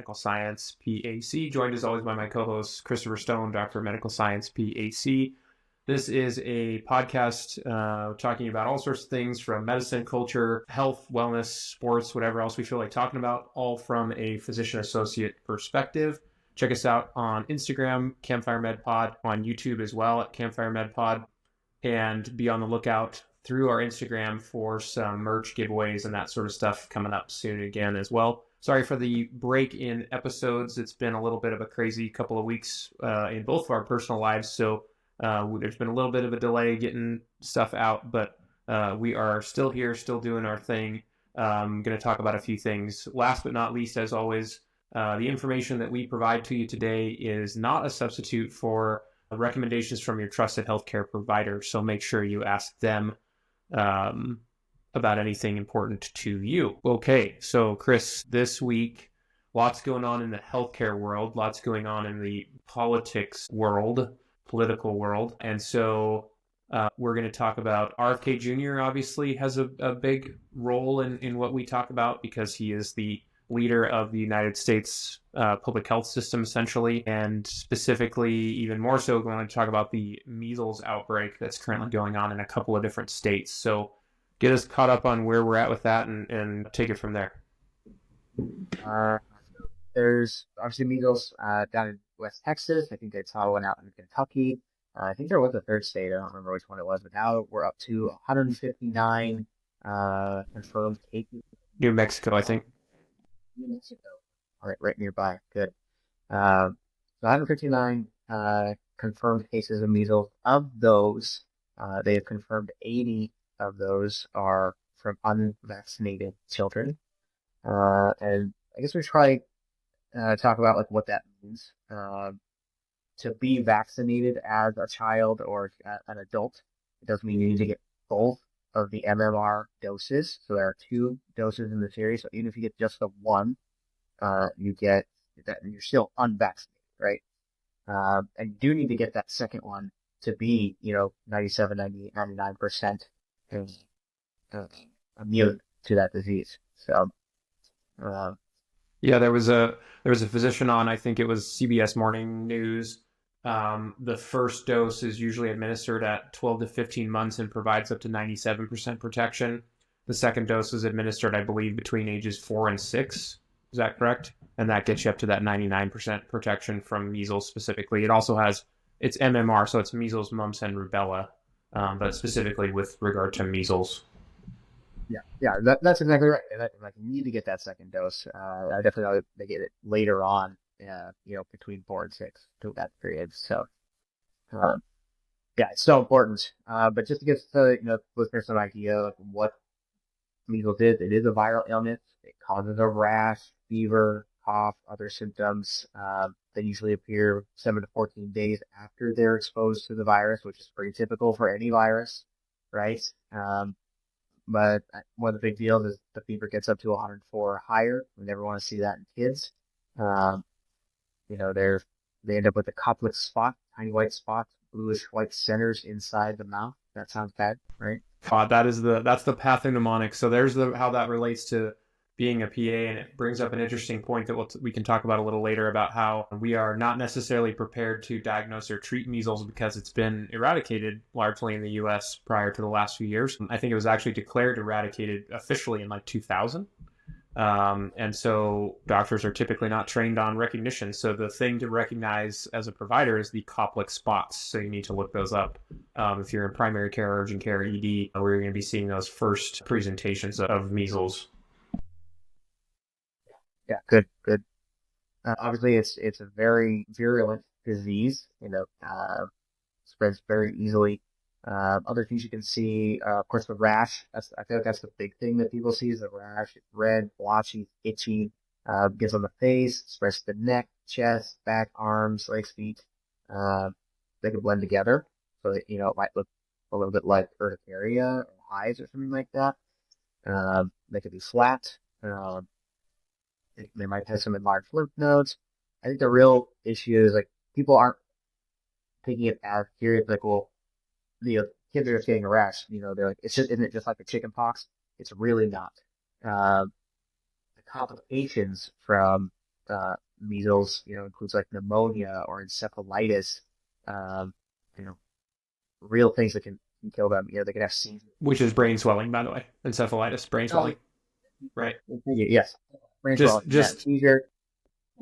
Medical Science, PAC, joined as always by my co-host, Christopher Stone, Doctor of Medical Science, PAC. This is a podcast talking about all sorts of things from medicine, culture, health, wellness, sports, whatever else we feel like talking about, all from a physician associate perspective. Check us out on Instagram, Campfire Med Pod, on YouTube as well at Campfire Med Pod, and be on the lookout through our Instagram for some merch giveaways and that sort of stuff coming up soon again as well. Sorry for the break in episodes. It's been a little bit of a crazy couple of weeks in both of our personal lives, so there's been a little bit of a delay getting stuff out, but we are still here, still doing our thing. I'm going to talk about a few things. Last but not least, as always, the information that we provide to you today is not a substitute for recommendations from your trusted healthcare provider, so make sure you ask them about anything important to you. Okay, so Chris, this week, lots going on in the healthcare world, lots going on in the political world, and so we're going to talk about RFK Jr. obviously has a big role in what we talk about because he is the leader of the United States public health system, essentially, and specifically, even more so, going to talk about the measles outbreak that's currently going on in a couple of different states. So get us caught up on where we're at with that and take it from there. There's obviously measles down in West Texas. I think they saw one out in Kentucky. I think there was a third state. I don't remember which one it was, but now we're up to 159 confirmed cases. New Mexico, I think. New Mexico. All right nearby. Good. So 159 confirmed cases of measles. Of those, they have confirmed 80 of those are from unvaccinated children. And I guess we should probably talk about like what that means. To be vaccinated as a child or an adult, it doesn't mean you need to get both of the MMR doses. So there are 2 doses in the series. So even if you get just the one, you get that, and you're still unvaccinated, right? And you do need to get that second one to be, 97, 98, 99% immune to that disease. So, yeah, there was a physician on, I think it was CBS Morning News. The first dose is usually administered at 12 to 15 months and provides up to 97% protection. The second dose is administered, I believe, between ages 4 and 6. Is that correct? And that gets you up to that 99% protection from measles specifically. It also has, it's MMR, so it's measles, mumps, and rubella, but specifically with regard to measles. Yeah, that's exactly right. Like, you need to get that second dose. I definitely know they get it later on, between 4 and 6 to that period. So, yeah, it's so important. But just to give listeners some idea of what measles is, it is a viral illness. It causes a rash, fever, cough, other symptoms. They usually appear 7 to 14 days after they're exposed to the virus, which is pretty typical for any virus, right? But one of the big deals is the fever gets up to 104 or higher. We never want to see that in kids. They end up with a complex spot, tiny white spots, bluish white centers inside the mouth. That sounds bad, right? That's the pathognomonic. So there's how that relates to being a PA, and it brings up an interesting point that we can talk about a little later about how we are not necessarily prepared to diagnose or treat measles because it's been eradicated largely in the U.S. prior to the last few years. I think it was actually declared eradicated officially in like 2000. And so doctors are typically not trained on recognition. So the thing to recognize as a provider is the complex spots. So you need to look those up. If you're in primary care, urgent care, ED, where you're going to be seeing those first presentations of measles. Yeah, good. Obviously, it's a very virulent disease. Spreads very easily. Other things you can see, of course, the rash. I feel like that's the big thing that people see is the rash. It's red, blotchy, itchy. Gets on the face, spreads to the neck, chest, back, arms, legs, feet. They can blend together, so that, it might look a little bit like urticaria or hives or something like that. They could be flat. They might have some enlarged lymph nodes. I think the real issue is like people aren't taking it as serious. Like, well, the kids are just getting a rash. They're like, isn't it just like a chicken pox? It's really not. The complications from measles, includes like pneumonia or encephalitis, um, you know, real things that can kill them. They can have seizures. Which is brain swelling, by the way. Encephalitis, brain swelling. Right. Yes. Brain Just swelling. Yeah, just seizure.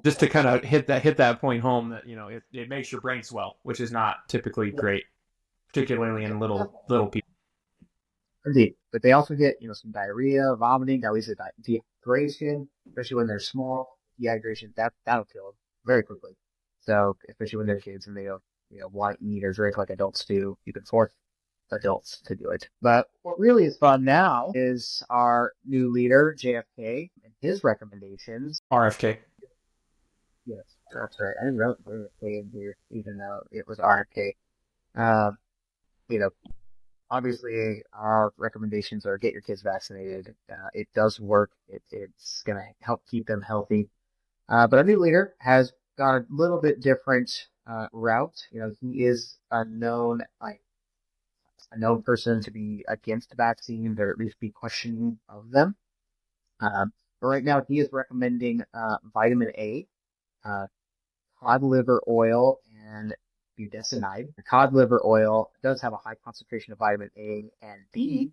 just to kind of hit that point home that it makes your brain swell, which is not typically great, particularly in little people. Indeed. But they also get, some diarrhea, vomiting, that leads to dehydration, especially when they're small. Dehydration, that'll kill them very quickly. So, especially when they're kids and they don't, want to eat or drink like adults do, you can force adults to do it. But what really is fun now is our new leader, JFK, and his recommendations. RFK. Yes, that's right. I didn't wrote RFK in here, even though it was RFK. Um, you know, Obviously, our recommendations are get your kids vaccinated. It does work. It's going to help keep them healthy. But our new leader has got a little bit different route. He is a known person to be against vaccines or at least be questioning of them. But right now, he is recommending vitamin A, cod liver oil, and budesonide. The cod liver oil does have a high concentration of vitamin A and B,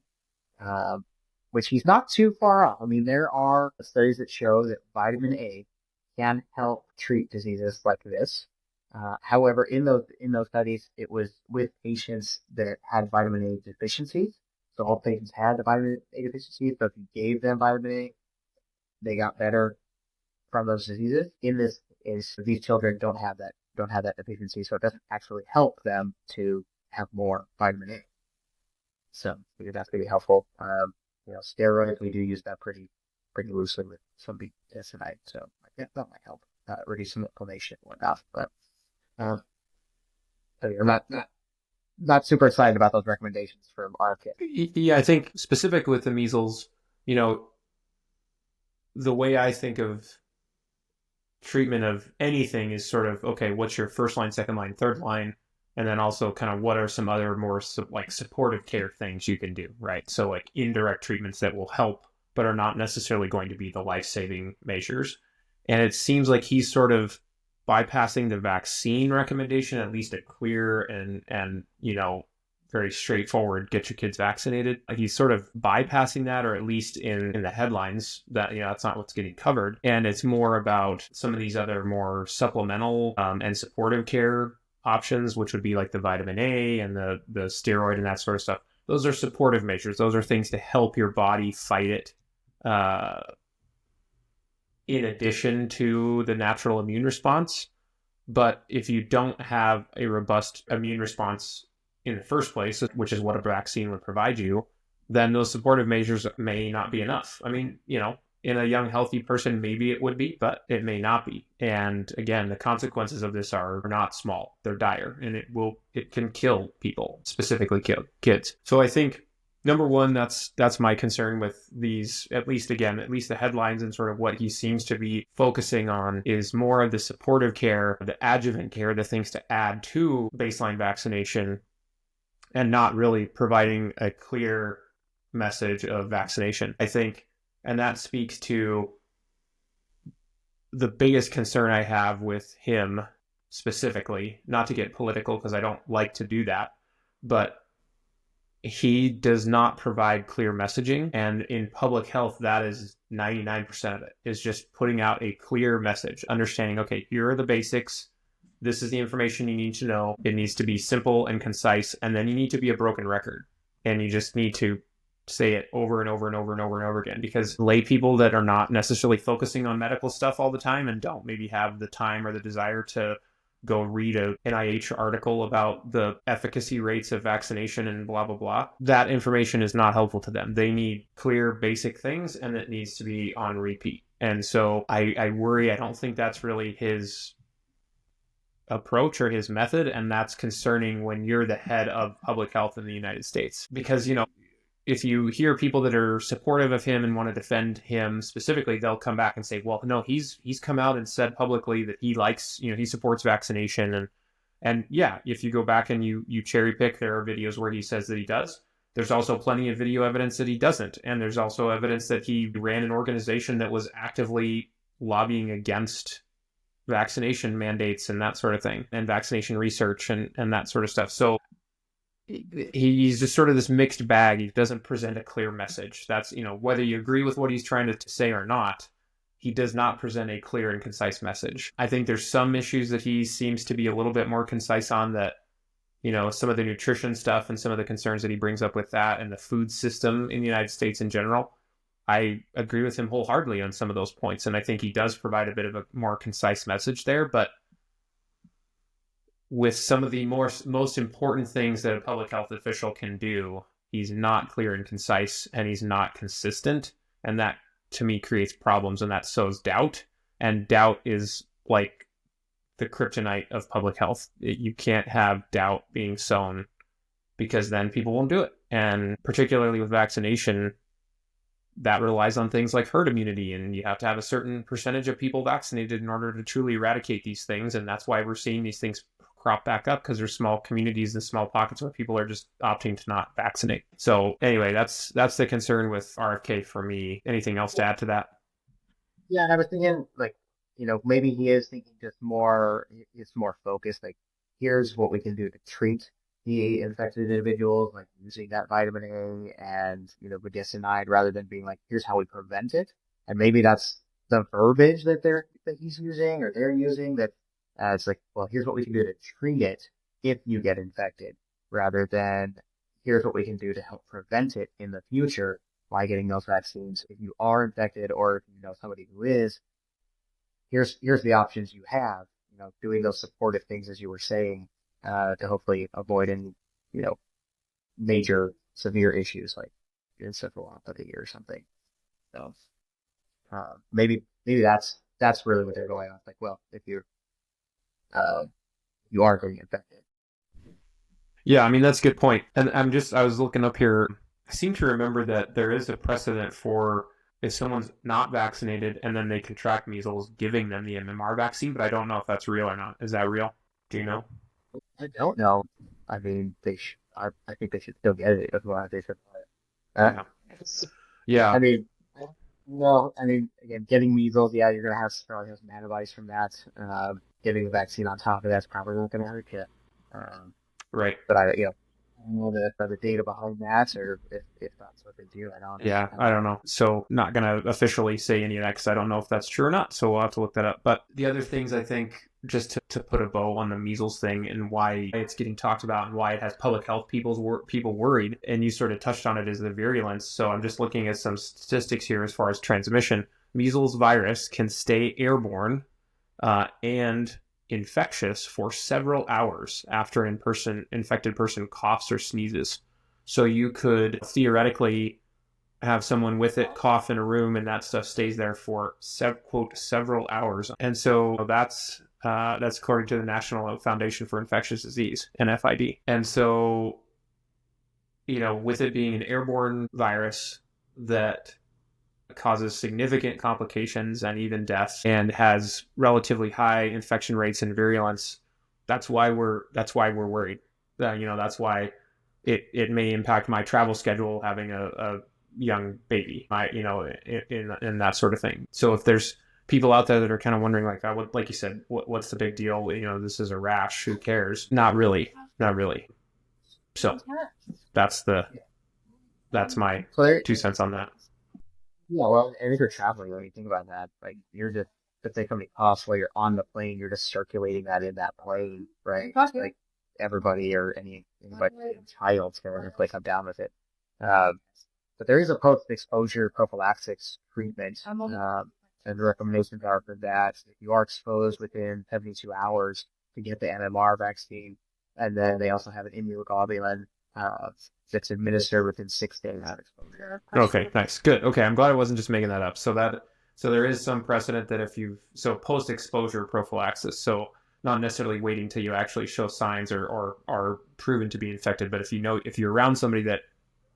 which he's not too far off. I mean, there are studies that show that vitamin A can help treat diseases like this. However, in those studies, it was with patients that had vitamin A deficiencies. So all patients had the vitamin A deficiencies. So if you gave them vitamin A, they got better from those diseases. In this is these children don't have that deficiency, so it doesn't actually help them to have more vitamin A. So that's going to be helpful. Steroids, we do use that pretty loosely with some budesonide, so that might help reduce some inflammation and whatnot. But so I'm not super excited about those recommendations from RFK. Yeah, I think specific with the measles, the way I think of treatment of anything is sort of, okay, what's your first line, second line, third line, and then also kind of what are some other more supportive care things you can do, right? So like indirect treatments that will help but are not necessarily going to be the life-saving measures. And it seems like he's sort of bypassing the vaccine recommendation, at least a clear and very straightforward, get your kids vaccinated. He's sort of bypassing that, or at least in the headlines, that that's not what's getting covered. And it's more about some of these other more supplemental and supportive care options, which would be like the vitamin A and the steroid and that sort of stuff. Those are supportive measures. Those are things to help your body fight it in addition to the natural immune response. But if you don't have a robust immune response in the first place, which is what a vaccine would provide you, then those supportive measures may not be enough. I mean, in a young, healthy person, maybe it would be, but it may not be. And again, the consequences of this are not small. They're dire, and it can kill people, specifically kill kids. So I think, number one, that's my concern with these, at least the headlines and sort of what he seems to be focusing on is more of the supportive care, the adjuvant care, the things to add to baseline vaccination, and not really providing a clear message of vaccination, I think. And that speaks to the biggest concern I have with him specifically, not to get political because I don't like to do that, but he does not provide clear messaging. And in public health, that is 99% of it, is just putting out a clear message, understanding, okay, here are the basics. This is the information you need to know. It needs to be simple and concise, and then you need to be a broken record. And you just need to say it over and over and over and over and over again, because lay people that are not necessarily focusing on medical stuff all the time and don't maybe have the time or the desire to go read a NIH article about the efficacy rates of vaccination and blah, blah, blah, that information is not helpful to them. They need clear, basic things, and it needs to be on repeat. And so I worry, I don't think that's really his approach or his method, and that's concerning when you're the head of public health in the United States. Because, if you hear people that are supportive of him and want to defend him specifically, they'll come back and say, well, no, he's come out and said publicly that he likes, he supports vaccination. And yeah, if you go back and you cherry pick, there are videos where he says that he does. There's also plenty of video evidence that he doesn't. And there's also evidence that he ran an organization that was actively lobbying against vaccination mandates and that sort of thing, and vaccination research and that sort of stuff. So he's just sort of this mixed bag. He doesn't present a clear message. That's, whether you agree with what he's trying to say or not, he does not present a clear and concise message. I think there's some issues that he seems to be a little bit more concise on, that, some of the nutrition stuff and some of the concerns that he brings up with that and the food system in the United States in general. I agree with him wholeheartedly on some of those points. And I think he does provide a bit of a more concise message there. But with some of the most important things that a public health official can do, he's not clear and concise, and he's not consistent. And that, to me, creates problems, and that sows doubt. And doubt is like the kryptonite of public health. You can't have doubt being sown, because then people won't do it. And particularly with vaccination, that relies on things like herd immunity, and you have to have a certain percentage of people vaccinated in order to truly eradicate these things. And that's why we're seeing these things crop back up, because there's small communities and small pockets where people are just opting to not vaccinate. So anyway, that's the concern with RFK for me. Anything else to add to that? Yeah, and I was thinking, like, maybe he is thinking just more, it's more focused. Like, here's what we can do to treat the infected individuals, like using that vitamin A and, budesonide, rather than being like, here's how we prevent it. And maybe that's the verbiage that he's using, or they're using, that it's like, well, here's what we can do to treat it if you get infected, rather than here's what we can do to help prevent it in the future by getting those vaccines. If you are infected, or if you know somebody who is, here's the options you have, doing those supportive things, as you were saying, to hopefully avoid any, major severe issues like encephalopathy or something. So maybe that's really what they're going on. Like, well, if you are getting infected. Yeah, I mean, that's a good point. And I was looking up here. I seem to remember that there is a precedent for, if someone's not vaccinated and then they contract measles, giving them the MMR vaccine, but I don't know if that's real or not. Is that real? Do you know? I don't know. I mean, I think they should still get it as well as they should. Yeah. Yeah. I mean, no. I mean, again, getting measles, yeah, you're gonna probably have some antibodies from that. Getting the vaccine on top of that's probably not gonna hurt you. Right. But I don't know the data behind that, or if that's what they do. I don't know. So not going to officially say any of that, because I don't know if that's true or not. So we'll have to look that up. But the other things, I think, just to put a bow on the measles thing and why it's getting talked about and why it has public health people worried, and you sort of touched on it, is the virulence. So I'm just looking at some statistics here as far as transmission. Measles virus can stay airborne and infectious for several hours after an infected person coughs or sneezes. So you could theoretically have someone with it cough in a room, and that stuff stays there for quote several hours. And so that's according to the National Foundation for Infectious Disease, NFID. And so, with it being an airborne virus that causes significant complications and even deaths, and has relatively high infection rates and virulence, that's why we're worried. That's why it may impact my travel schedule, having a young baby, in that sort of thing. So if there's people out there that are kind of wondering, like you said, what's the big deal? This is a rash. Who cares? Not really. So that's my 2 cents on that. Yeah, well, and if you're traveling, when you think about that, like, you're just, if they come to coughs while you're on the plane, you're just circulating that in that plane, right? Like, everybody or anybody, child's going to come down with it. But there is a post-exposure prophylaxis treatment, and the recommendations are for that. If you are exposed within 72 hours, to get the MMR vaccine, and then they also have an immunoglobulin that's administered within 6 days of exposure. Okay, nice, good. Okay, I'm glad I wasn't just making that up. So there is some precedent that post-exposure prophylaxis. So not necessarily waiting till you actually show signs or are proven to be infected, but if you're around somebody that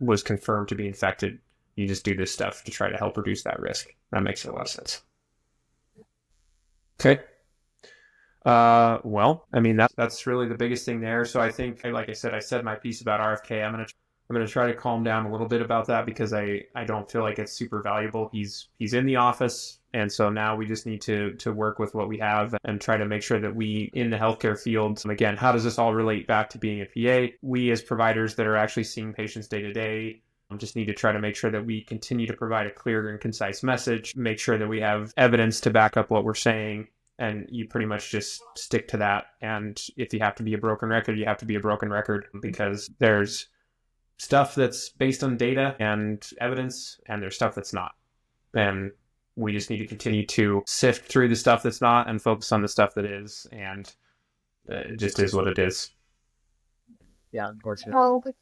was confirmed to be infected, you just do this stuff to try to help reduce that risk. That makes a lot of sense. Okay. Well, I mean, that's really the biggest thing there. So I think, like I said my piece about RFK. I'm going to try to calm down a little bit about that, because I don't feel like it's super valuable. He's in the office. And so now we just need to work with what we have and try to make sure that we, in the healthcare field, again, how does this all relate back to being a PA? We as providers that are actually seeing patients day to day just need to try to make sure that we continue to provide a clear and concise message, make sure that we have evidence to back up what we're saying, and you pretty much just stick to that. And if you have to be a broken record, you have to be a broken record, because there's stuff that's based on data and evidence, and there's stuff that's not. And we just need to continue to sift through the stuff that's not and focus on the stuff that is, and it just is what it is. Yeah, unfortunately.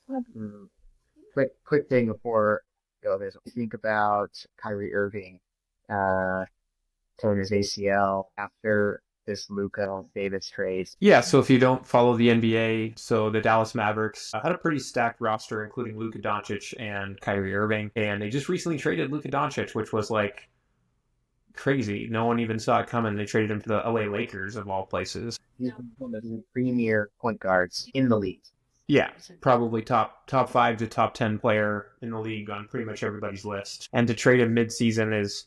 Quick thing before we go this. Think about Kyrie Irving tearing his ACL after this Luka Davis trade. Yeah, so if you don't follow the NBA, so the Dallas Mavericks had a pretty stacked roster, including Luka Doncic and Kyrie Irving, and they just recently traded Luka Doncic, which was like crazy. No one even saw it coming. They traded him to the LA Lakers, of all places. He's one of the premier point guards in the league. Yeah, probably top 5 to top 10 player in the league on pretty much everybody's list. And to trade him mid-season is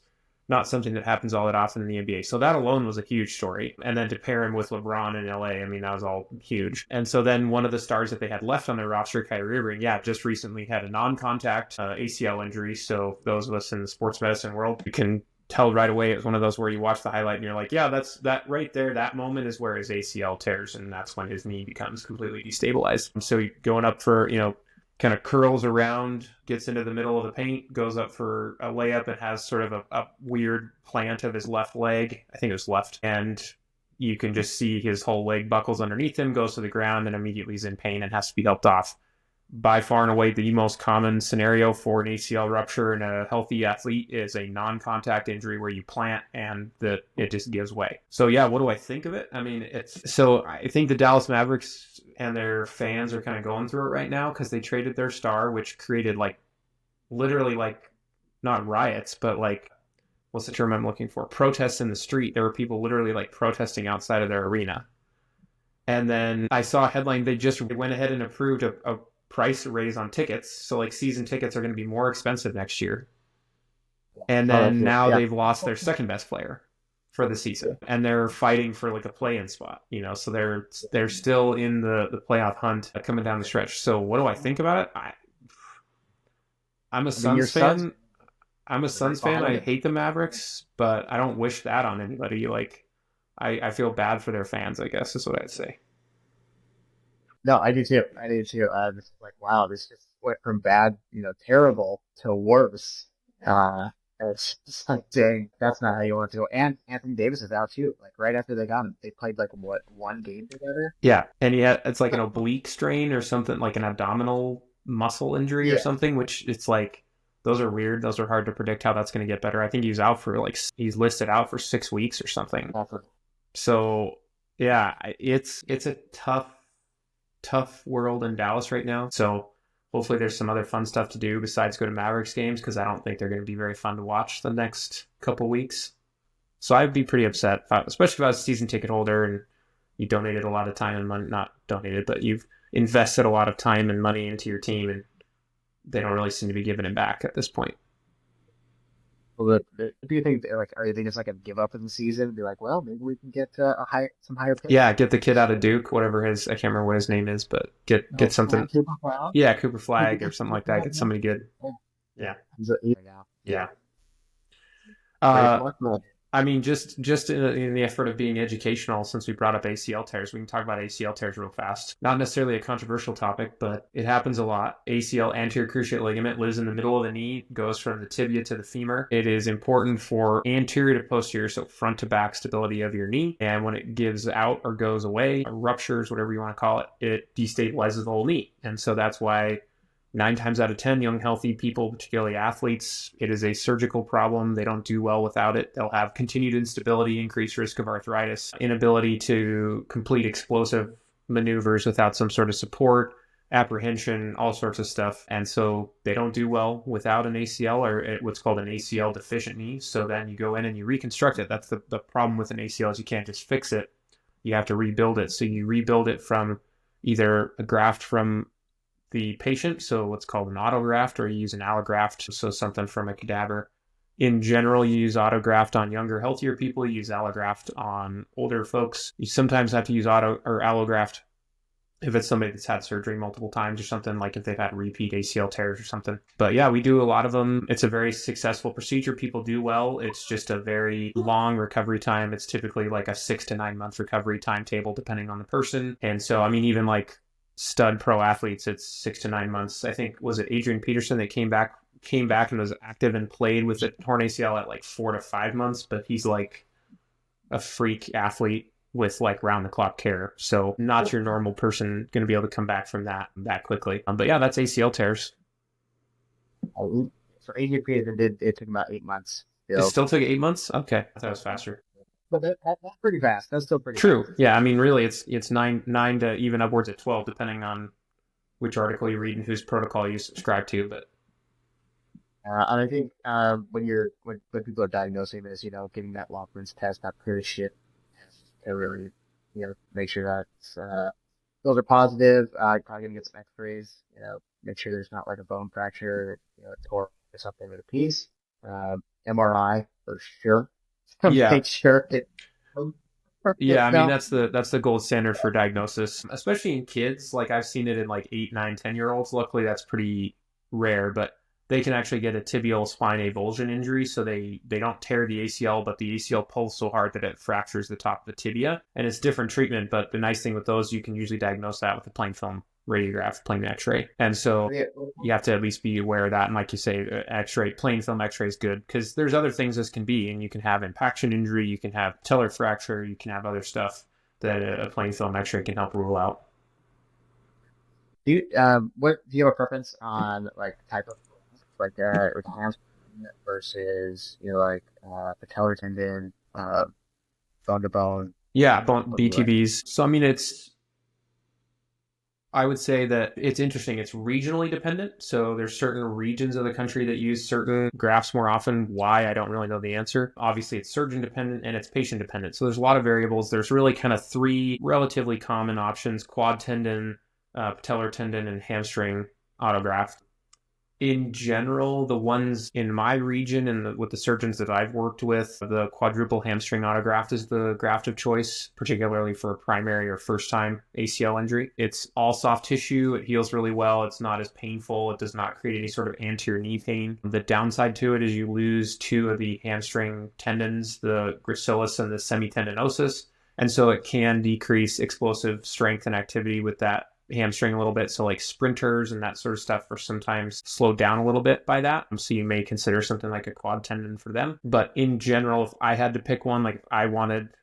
not something that happens all that often in the NBA. So that alone was a huge story. And then to pair him with LeBron in LA, I mean, that was all huge. And so then one of the stars that they had left on their roster, Kyrie Irving, just recently had a non-contact ACL injury. So those of us in the sports medicine world, you can tell right away. It's one of those where you watch the highlight and you're like, yeah, that's that right there. That moment is where his ACL tears, and that's when his knee becomes completely destabilized. So going up for, kind of curls around, gets into the middle of the paint, goes up for a layup, and has sort of a weird plant of his left leg. I think it was left. And you can just see his whole leg buckles underneath him, goes to the ground, and immediately is in pain and has to be helped off. By far and away, the most common scenario for an ACL rupture in a healthy athlete is a non-contact injury where you plant and it just gives way. So yeah, what do I think of it? I mean, I think the Dallas Mavericks and their fans are kind of going through it right now because they traded their star, which created literally not riots, but what's the term I'm looking for? Protests in the street. There were people literally protesting outside of their arena. And then I saw a headline, they just went ahead and approved a price raise on tickets. So season tickets are going to be more expensive next year. And then they've lost their second best player for the season, and they're fighting for a play-in spot, so they're still in the playoff hunt coming down the stretch. So what do I think about it? I'm a Suns fan. I'm a Suns fan. I hate the Mavericks, but I don't wish that on anybody. I feel bad for their fans, I guess is what I'd say. No, I do too. It's wow, this just went from bad, terrible to worse. It's just dang, that's not how you want it to go. And Anthony Davis is out too. Right after they got him, they played one game together. Yeah, and it's an oblique strain or something, an abdominal muscle injury or something, which it's those are weird. Those are hard to predict how that's going to get better. I think he's out for he's listed out for 6 weeks or something. So yeah, it's a tough world in Dallas right now. So hopefully there's some other fun stuff to do besides go to Mavericks games, because I don't think they're going to be very fun to watch the next couple weeks. So I'd be pretty upset, especially if I was a season ticket holder and you donated a lot of time and money, not donated, but you've invested a lot of time and money into your team, and they don't really seem to be giving it back at this point. Well, do you think are they just a give up in the season and be well, maybe we can get some higher pick? Yeah, get the kid out of Duke, whatever I can't remember what his name is, but get something. Cooper Flag or something like that. Get somebody good. Yeah. Yeah. I mean, just in the effort of being educational, since we brought up ACL tears, we can talk about ACL tears real fast. Not necessarily a controversial topic, but it happens a lot. ACL, anterior cruciate ligament, lives in the middle of the knee, goes from the tibia to the femur. It is important for anterior to posterior, so front to back stability of your knee. And when it gives out or goes away, or ruptures, whatever you want to call it, it destabilizes the whole knee. And so that's why 9 times out of 10, young, healthy people, particularly athletes, it is a surgical problem. They don't do well without it. They'll have continued instability, increased risk of arthritis, inability to complete explosive maneuvers without some sort of support, apprehension, all sorts of stuff. And so they don't do well without an ACL, or what's called an ACL deficient knee. So then you go in and you reconstruct it. That's the problem with an ACL, is you can't just fix it. You have to rebuild it. So you rebuild it from either a graft from the patient, so what's called an autograft, or you use an allograft, so something from a cadaver In general, you use autograft on younger, healthier people. You use allograft on older folks. You sometimes have to use auto or allograft if it's somebody that's had surgery multiple times or something, like if they've had repeat ACL tears or something. But yeah, we do a lot of them. It's a very successful procedure. People do well. It's just a very long recovery time. It's typically like a 6 to 9 month recovery timetable, depending on the person. And so, I mean, even like stud pro athletes, it's 6 to 9 months. I think, was it Adrian Peterson that came back and was active and played with a torn ACL at like 4 to 5 months, but he's like a freak athlete with like round the clock care. So not your normal person going to be able to come back from that quickly. But yeah, that's ACL tears. For Adrian Peterson, it took about 8 months. It still took 8 months? Okay. I thought it was faster. But that's pretty fast. That's still pretty true. Fast. Yeah. I mean, really it's nine to even upwards at 12, depending on which article you read and whose protocol you subscribe to. But and I think when people are diagnosing this, getting that Lofgren's test, that clear shit, to really, make sure that those are positive. Probably gonna get some X-rays. Make sure there's not like a bone fracture, or something with a piece. MRI for sure. Yeah. Make sure it. Yeah, I mean that's the gold standard for diagnosis, especially in kids. Like I've seen it in like 8, 9, 10-year-olds. Luckily, that's pretty rare, but they can actually get a tibial spine avulsion injury, so they don't tear the ACL, but the ACL pulls so hard that it fractures the top of the tibia, and it's different treatment. But the nice thing with those, you can usually diagnose that with a plain film radiograph, plain X-ray, and so you have to at least be aware of that. And like you say, X-ray, plain film X-ray is good because there's other things this can be, and you can have impaction injury, you can have patellar fracture, you can have other stuff that a plain film X-ray can help rule out. Do you do you have a preference on like type of like with hamstring versus like patellar tendon, bone to bone? Yeah, BTVs. So I mean, I would say that it's interesting. It's regionally dependent. So there's certain regions of the country that use certain grafts more often. Why? I don't really know the answer. Obviously, it's surgeon dependent and it's patient dependent. So there's a lot of variables. There's really kind of 3 relatively common options: quad tendon, patellar tendon, and hamstring autograft. In general, the ones in my region and with the surgeons that I've worked with, the quadruple hamstring autograft is the graft of choice, particularly for a primary or first-time ACL injury. It's all soft tissue. It heals really well. It's not as painful. It does not create any sort of anterior knee pain. The downside to it is you lose 2 of the hamstring tendons, the gracilis and the semitendinosus, and so it can decrease explosive strength and activity with that hamstring a little bit. So like sprinters and that sort of stuff are sometimes slowed down a little bit by that. So you may consider something like a quad tendon for them. But in general, if I had to pick one, like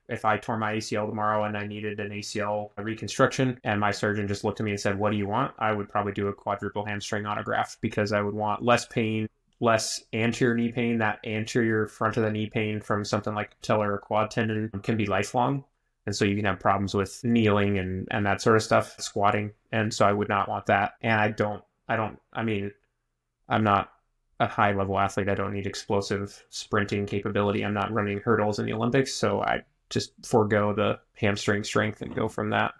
if I tore my ACL tomorrow and I needed an ACL reconstruction and my surgeon just looked at me and said, "What do you want?" I would probably do a quadruple hamstring autograft because I would want less pain, less anterior knee pain. That anterior front of the knee pain from something like patellar or quad tendon can be lifelong. And so you can have problems with kneeling and that sort of stuff, squatting. And so I would not want that. And I mean, I'm not a high level athlete. I don't need explosive sprinting capability. I'm not running hurdles in the Olympics. So I just forego the hamstring strength and go from that.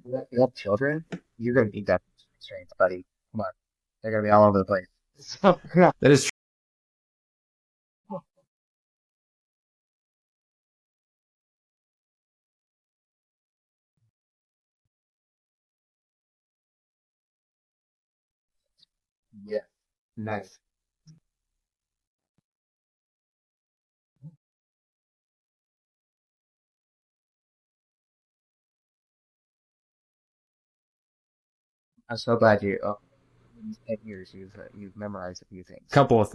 You have children? You're going to need that strength, buddy. Come on. They're going to be all over the place. That is true. Yeah. Nice. I'm so glad in 10 years you've memorized a few things.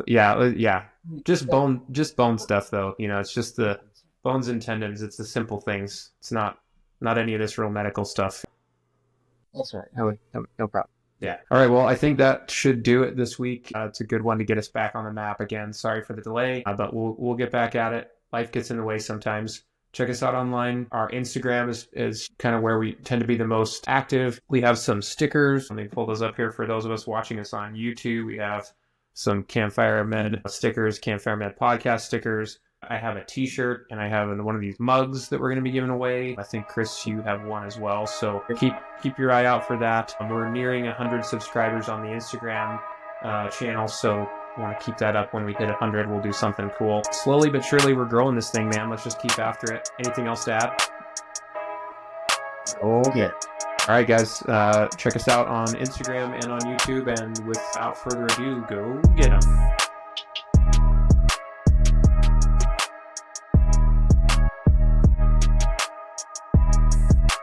Yeah. Just bone stuff though. It's just the bones and tendons. It's the simple things. It's not any of this real medical stuff. That's right. No problem. Yeah. All right. Well, I think that should do it this week. It's a good one to get us back on the map again. Sorry for the delay, but we'll get back at it. Life gets in the way sometimes. Check us out online. Our Instagram is kind of where we tend to be the most active. We have some stickers. Let me pull those up here for those of us watching us on YouTube. We have some Campfire Med stickers, Campfire Med Podcast stickers. I have a t-shirt and I have one of these mugs that we're going to be giving away. I think, Chris, you have one as well. So keep your eye out for that. We're nearing 100 subscribers on the Instagram channel. So want to keep that up. When we hit 100, we'll do something cool. Slowly but surely, we're growing this thing, man. Let's just keep after it. Anything else to add? Oh, yeah. All right, guys, check us out on Instagram and on YouTube. And without further ado, go get them.